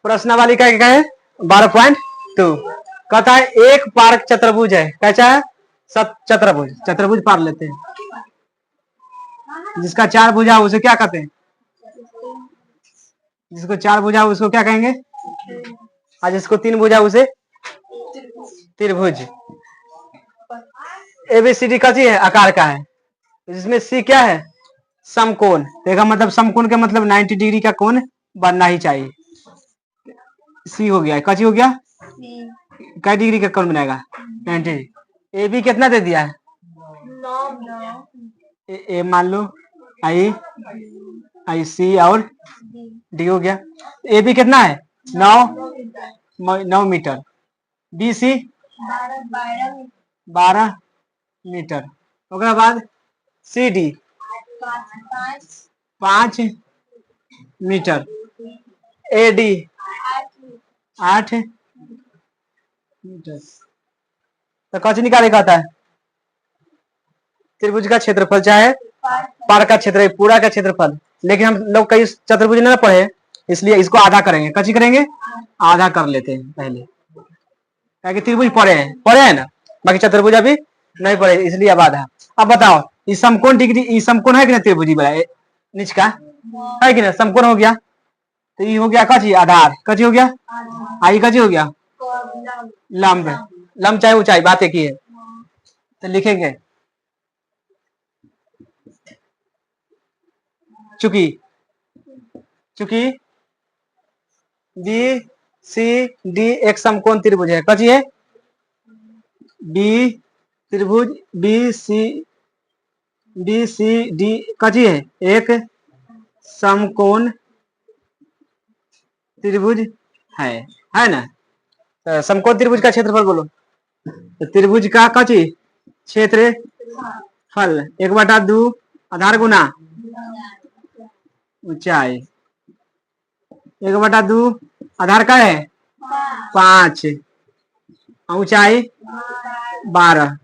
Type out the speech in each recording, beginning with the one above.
प्रश्नावली का क्या है 12.2। कहता है एक पार्क चतुर्भुज है, कैसा है चतुर्भुज। चतुर्भुज पार लेते हैं, जिसका 4 भुजा उसे क्या कहते हैं, जिसको 4 भुजा उसको क्या कहेंगे, और जिसको 3 भुजा उसे त्रिभुज। एबीसीडी कथी है, आकार का है, जिसमें सी क्या है, समकोण। देखा मतलब समकोण के मतलब 90 डिग्री का कोण बनना ही चाहिए। सी हो गया, कची हो गया, क्या डिग्री का कोण बनेगा 90। ए बी कितना दे दिया है, ए मान लो आई आई सी और डी हो गया। ए बी कितना है 9 मीटर, बी सी 12 मीटर। ओकरा बाद C D 5 metre, A D 8 metre. तो कच निकाले कहता है त्रिभुज का क्षेत्रफल चाहे पार का क्षेत्र, पूरा का क्षेत्रफल। लेकिन हम लोग कई चतुर्भुज न पढ़े, इसलिए इसको आधा करेंगे। कची करेंगे, आधा कर लेते हैं पहले, क्या त्रिभुज पढ़े हैं ना, बाकी चतुर्भुज अभी नहीं पढ़े, इसलिए अब आधा। अब बताओ ये समकोण डिग्री, ये समकोण है कि नहीं, त्रिभुजी बड़ा नीच का है कि नहीं, समकोण हो गया। तो ये हो गया कची, आधार। कची हो गया, आई कची हो गया, लंब। लंब चाहे ऊंचाई, बात एक ही है। तो लिखेंगे चूंकि बी सी डी एक समकोण त्रिभुज है। कची है, बी त्रिभुज बी सी डी कची है, एक समकोण त्रिभुज है ना। तो समकोण त्रिभुज का क्षेत्रफल बोलो, तो त्रिभुज का कची क्षेत्रफल 1/2 आधार गुना ऊंचाई, 1/2 आधार का है 5, ऊंचाई 12।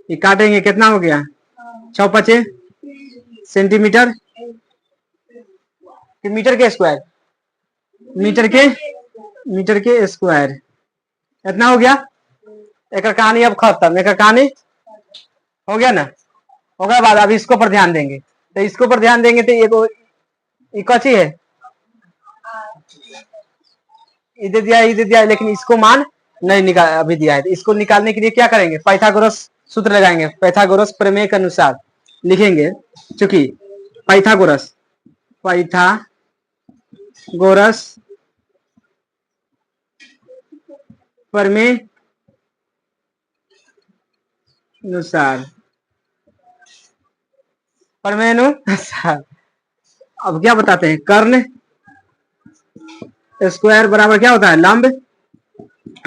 ये काटेंगे कितना हो गया 6 5 सेंटीमीटर, मीटर के स्क्वायर, मीटर के स्क्वायर इतना हो गया। एक कहानी अब खत्म, एक कहानी हो गया ना। ओकर बाद अब इसको पर ध्यान देंगे, तो इसको पर ध्यान देंगे तो ये कची है, इधर दिया है, लेकिन इसको मान नहीं निकाल अभी दिया है। तो इसको निकालने के लिए क्या करेंगे, पाइथागोरस सूत्र लगाएंगे। पाइथागोरस प्रमेय के अनुसार लिखेंगे, चूंकि पाइथागोरस प्रमेय अनुसार अब क्या बताते हैं, कर्ण स्क्वायर बराबर क्या होता है, लंब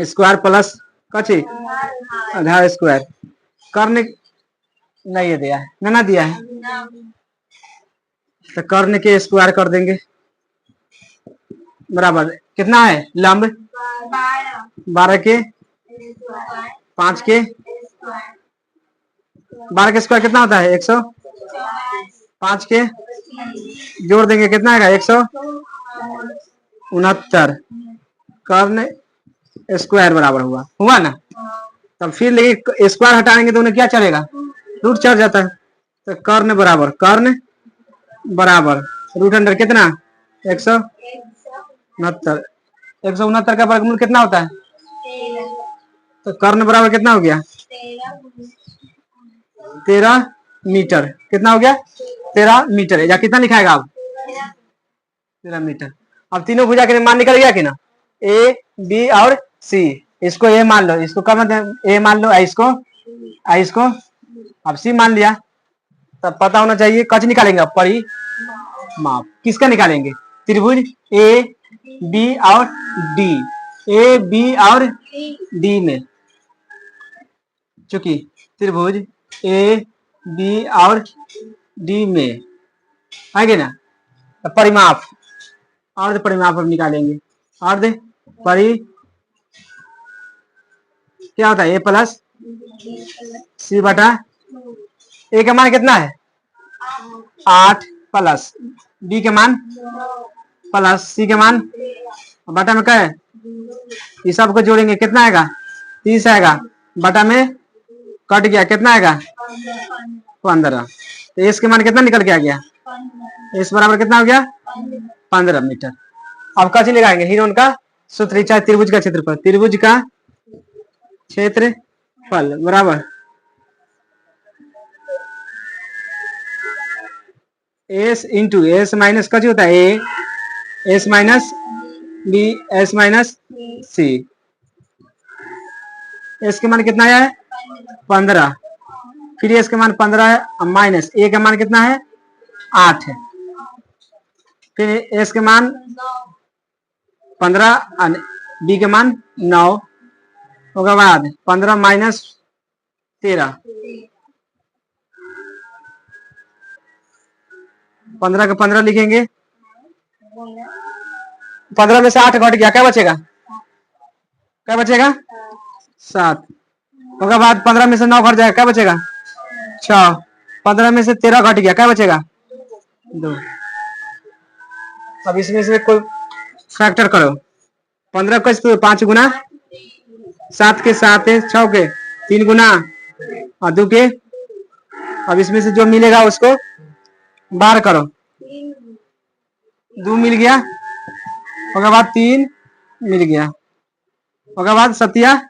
स्क्वायर प्लस कची आधार स्क्वायर। कर्ण नहीं ये दिया है ना दिया है, तो कर्ण के स्क्वायर कर देंगे बराबर कितना है, लंब 12 के 5 के 12 के स्क्वायर कितना होता है 100, 5 के जोड़ देंगे कितना आएगा 169। कर्ण स्क्वायर बराबर हुआ ना। तब फिर लेकिन स्क्वायर हटाएंगे तो उन्हें क्या चलेगा, रूट चढ़ जाता है। तो कर्ण बराबर रूट अंडर कितना 169। 169 का वर्गमूल कितना होता है, तो कर्ण बराबर कितना हो गया 13 मीटर। कितना हो गया 13 मीटर, या कितना लिखाएगा आप 13 मीटर। अब तीनों भुजा के मान निकल गया कि ना, ए बी और सी। इसको ए मान लो, इसको क्या मतलब ए मान लो, इसको अब सी मान लिया। तब पता होना चाहिए कच निकालेंगे परिमाप। किसका निकालेंगे, त्रिभुज ए बी और डी, ए बी और डी में। चूंकि त्रिभुज ए बी और डी में है ना, तो परिमाप और परिमाप हम निकालेंगे। और क्या होता है ए प्लस सी बटा ए का मान कितना है 8 प्लस बी के मान प्लस सी के मान बटा में क्या है, इस सबको जोड़ेंगे कितना आएगा, 30 आएगा, बटा में कट गया कितना आएगा, 15। तो इसके मान कितना निकल के आ गया, इस बराबर कितना हो गया, 15 मीटर। अब कैसे लगाएंगे, हिरोन का सूत्र, चाहे त्रिभुज का क्षेत्रफल, त्रिभुज का क्षेत्रफल बराबर एस इंटू एस माइनस कैसे होता है, A S minus B S minus C. S के मान कितना है 15, फिर एस के मान 15 है, माइनस ए का मान कितना है 8 है, फिर एस के मान 15, बी के मान 9, उसके बाद 15 माइनस 13, 15 का 15 लिखेंगे, 15 में से 8 घट गया, क्या बचेगा, क्या बचेगा 7, उसके बाद 15 में से 9 घट जाएगा, क्या बचेगा 6, 15 में से 13 घट गया, क्या बचेगा 2। अब इसमें से कोई फैक्टर करो, 15 का 5 गुना 7 के 7 है, 6 के 3 गुना और 2 के, अब इसमें से जो मिलेगा उसको बाहर करो, 2 मिल गया, उसके बाद 3 मिल गया, उसके बाद 7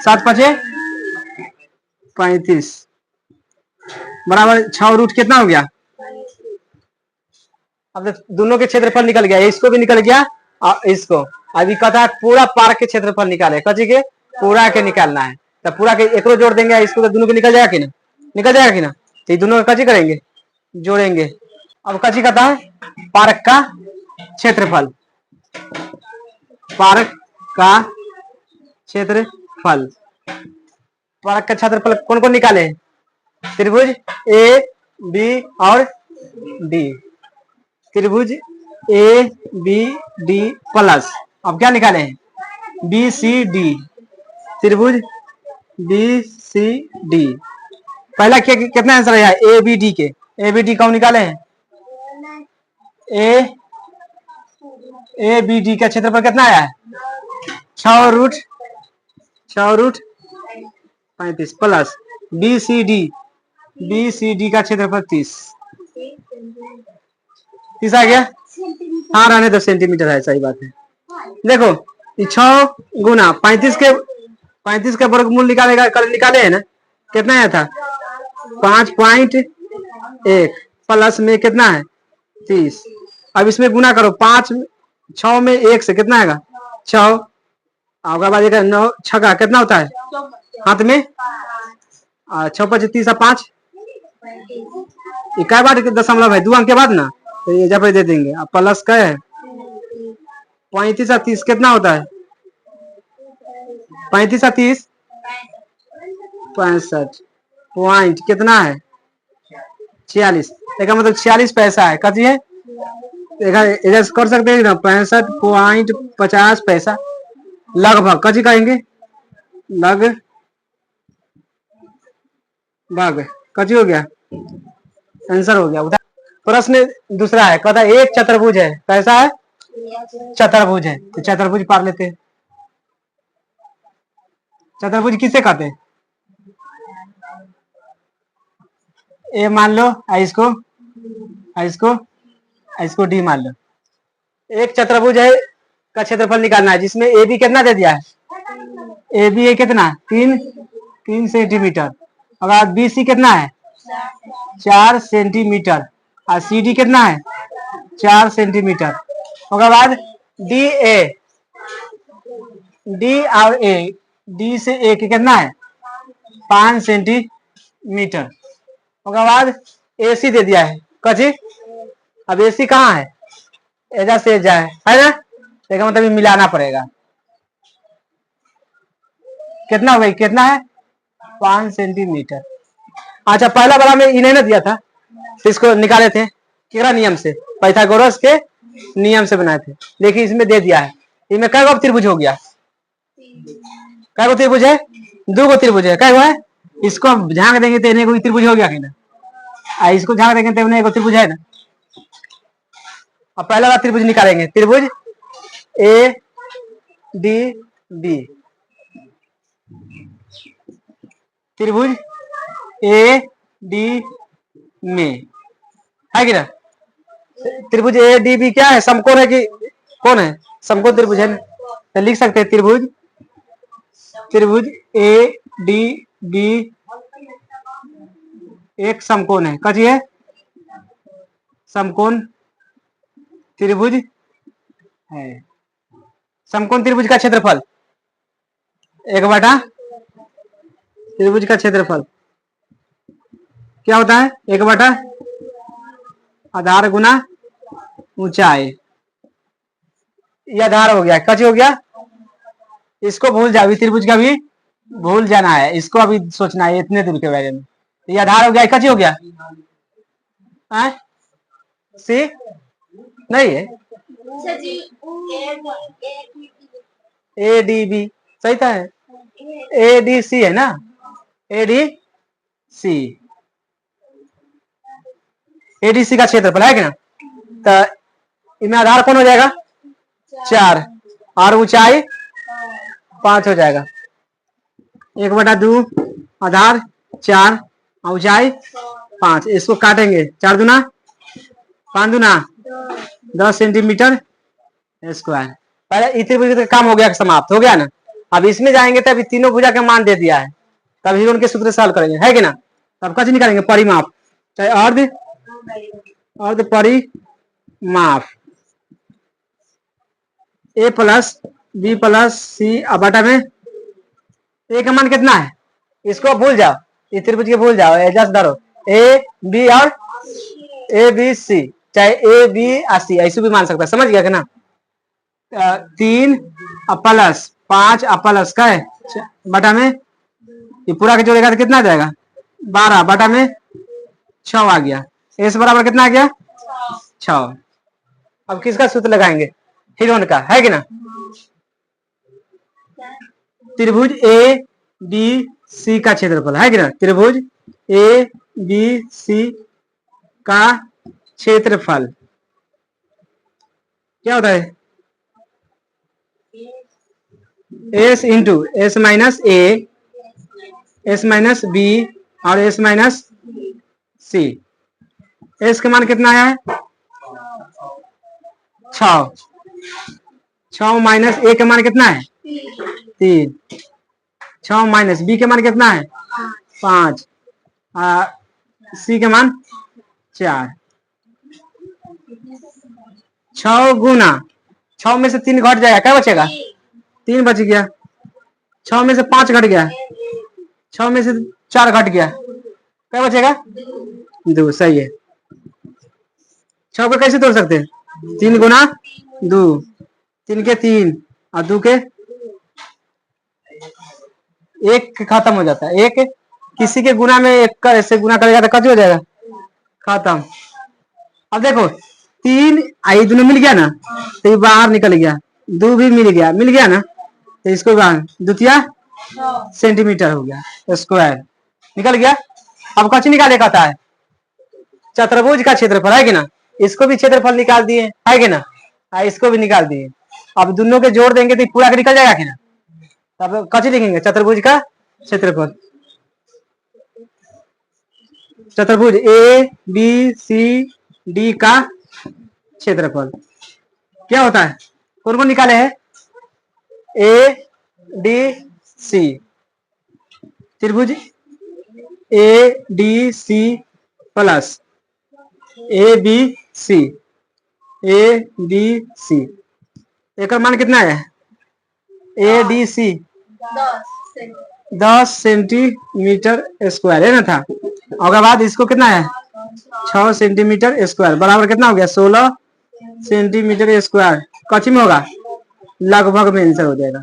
5 35 बराबर 6 रूट कितना हो गया। अब दोनों के क्षेत्रफल निकल गया, इसको भी निकल गया और इसको, अभी कहता है पूरा पार्क के क्षेत्रफल निकाले, कची के पूरा के निकालना है, तो पूरा के एक जोड़ देंगे, इसको तो दोनों के निकल जाएगा कि ना, निकल जाएगा कि ना, तो दोनों का कची करेंगे जोड़ेंगे। अब कची कहता है पार्क का क्षेत्रफल, पार्क का क्षेत्रफल, पार्क का क्षेत्रफल कौन कौन निकाले, त्रिभुज ए बी और डी, त्रिभुज ए बी डी प्लस, अब क्या निकाले हैं बी सी डी, त्रिभुज बी सी डी। पहला क्या कितना आंसर है ए बी डी के, ए बी डी कौन निकाले हैं, ए बी डी का क्षेत्रफल कितना आया है 6 root 35 plus B C D का क्षेत्रफल 30 आ गया, हाँ रहने दो सेंटीमीटर है, सही बात है। देखो 6 गुना 35 का वर्गमूल निकालेगा, कल निकाले है ना, कितना आया था 5.1 प्लस में कितना है 30, अब इसमें गुना करो, 5 6 में 1 से कितना आएगा 6, उसके बाद 9 6 कितना होता है हाथ में 6 5 30 5, क्या बात दशमलव है 2 अंक के बाद ना, तो ये जब दे देंगे, अब प्लस का है 35 और 30 कितना होता है 35 और 30 65 पॉइंट कितना है 46, इसका मतलब 46 पैसा है, कथी है इधर कर सकते हैं ना 65.50 पैसा लगभग, कथी कहेंगे लगभग, कथी हो गया आंसर हो गया। प्रश्न दूसरा है, कहता है एक चतुर्भुज है, कैसा है चतुर्भुज है, तो चतुर्भुज पढ़ लेते हैं। चतुर्भुज किसे कहते हैं, ए मान लो, इसको डी मान लो। एक चतुर्भुज है का क्षेत्रफल निकालना है, जिसमें ए बी कितना दे दिया है, ए बी है कितना 3 सेंटीमीटर, और बी सी कितना है 4 सेंटीमीटर, और सी डी कितना है 4 सेंटीमीटर, उसके बाद डी और ए, डी से ए कितना है 5 सेंटीमीटर, उसके बाद ए सी दे दिया है कची, अब ए सी कहाँ है एजा से एजा है ना, देखा मतलब मिलाना पड़ेगा, कितना हो गई कितना है 5 सेंटीमीटर। अच्छा पहला वाला में इन्हें ना दिया था, तो इसको निकाले थे किरा नियम से, पाइथागोरस के नियम से बनाए थे, देखिए इसमें दे दिया है, इसमें कै गो त्रिभुज हो गया, कै गो त्रिभुज है 2 गो त्रिभुज है, कै गो है, इसको झांक देंगे तो इन्हें त्रिभुज हो गया कि ना, इसको झांक देंगे तो इन्हें त्रिभुज है ना। अब पहला वाला त्रिभुज निकालेंगे, त्रिभुज ए डी बी, त्रिभुज ए डी में, है कि ना? त्रिभुज ए डी बी क्या है? समकोण है कि कौन है? समकोण त्रिभुज है ना? तो लिख सकते हैं त्रिभुज ए डी बी एक समकोण है। कथी है? समकोण त्रिभुज है। समकोण त्रिभुज का क्षेत्रफल 1/, त्रिभुज का क्षेत्रफल क्या होता है? 1/, आधार गुना ऊंचाई। ये आधार हो गया। कथी हो गया? इसको भूल जाओ, त्रिभुज का भी भूल जाना है, इसको अभी सोचना है इतने दूर के बारे में। ये आधार हो गया। कथी हो गया? सी नहीं है, ए डी बी सही था, है ए डी सी है ना, ए डी सी, ए डी सी का क्षेत्रफल है कि ना? तो इनमें आधार कौन हो जाएगा? 4 और ऊंचाई 5 हो जाएगा। 1/2 आधार 4 ऊंचाई 5। इसको काटेंगे, 4 दूना 5 दूना 10 सेंटीमीटर स्क्वायर। पहले त्रिभुज का काम हो गया, समाप्त हो गया ना। अब इसमें जाएंगे तो अभी तीनों भुजा का मान दे दिया है, तभी उनके सूत्र सॉल्व करेंगे, है कि ना? तब कैसे निकालेंगे? परिमाप, चाहे अर्ध परिमाप, ए प्लस बी प्लस सी बटा में ए का मान कितना है? इसको भूल जाओ, इस त्रिभुज के भूल जाओ, एडजस्ट धरो, ए बी और ए बी सी, चाहे ए बी और सी ऐसे भी मान सकता है। समझ गया कि ना? 3 प्लस 5 प्लस का है बटा में, ये पूरा के जोड़ेगा तो कितना आ जाएगा? 12 बटा में 6 आ गया। एस बराबर कितना आ गया? 6। अब किसका सूत्र लगाएंगे? हिरोन का, है कि ना? त्रिभुज ए बी सी का क्षेत्रफल, है कि ना? त्रिभुज ए बी सी का क्षेत्रफल क्या होता है? एस इंटू एस माइनस ए, एस माइनस बी और एस माइनस सी। एस का मान कितना है? 6 माइनस ए का मान कितना है? 3। 6 माइनस बी का मान कितना है? 5। सी का मान 4। 6 गुना 6 में से 3 घट जाएगा, क्या बचेगा? 3 बच गया। 6 में से 5 घट गया, 6 में से 4 घट गया, क्या बचेगा? 2। सही है। 6 को कैसे तोड़ सकते हैं? 3 गुना 2, 3 के 3 और 2 के 1 खत्म हो जाता है। एक किसी के गुना में 1 का ऐसे गुना करेगा तो कैसे हो जाएगा? खत्म। अब देखो 3 आई दोनों मिल गया ना, तो ये बाहर निकल गया, 2 भी मिल गया ना, तो इसको बाहर द्वितीय सेंटीमीटर हो गया स्क्वायर, निकल गया। अब कच्ची निकाले कहता है चतुर्भुज का क्षेत्रफल, है कि ना? इसको भी क्षेत्रफल निकाल दिए, है कि ना? इसको भी निकाल दिए। अब दोनों के जोड़ देंगे तो पूरा निकल जाएगा कि ना? तब कच्ची लिखेंगे चतुर्भुज का क्षेत्रफल। चतुर्भुज ए बी सी डी का क्षेत्रफल क्या होता है? कौन कौन निकाले हैं? ए डी सी, त्रिभुज A D C plus A B C, A B C, एक मान कितना है? A D C 10 centimetre square है ना था। और बाद इसको कितना है? 6 सेंटीमीटर स्क्वायर बराबर कितना हो गया? 16 सेंटीमीटर स्क्वायर। कच्ची में होगा लगभग में आंसर हो जाएगा।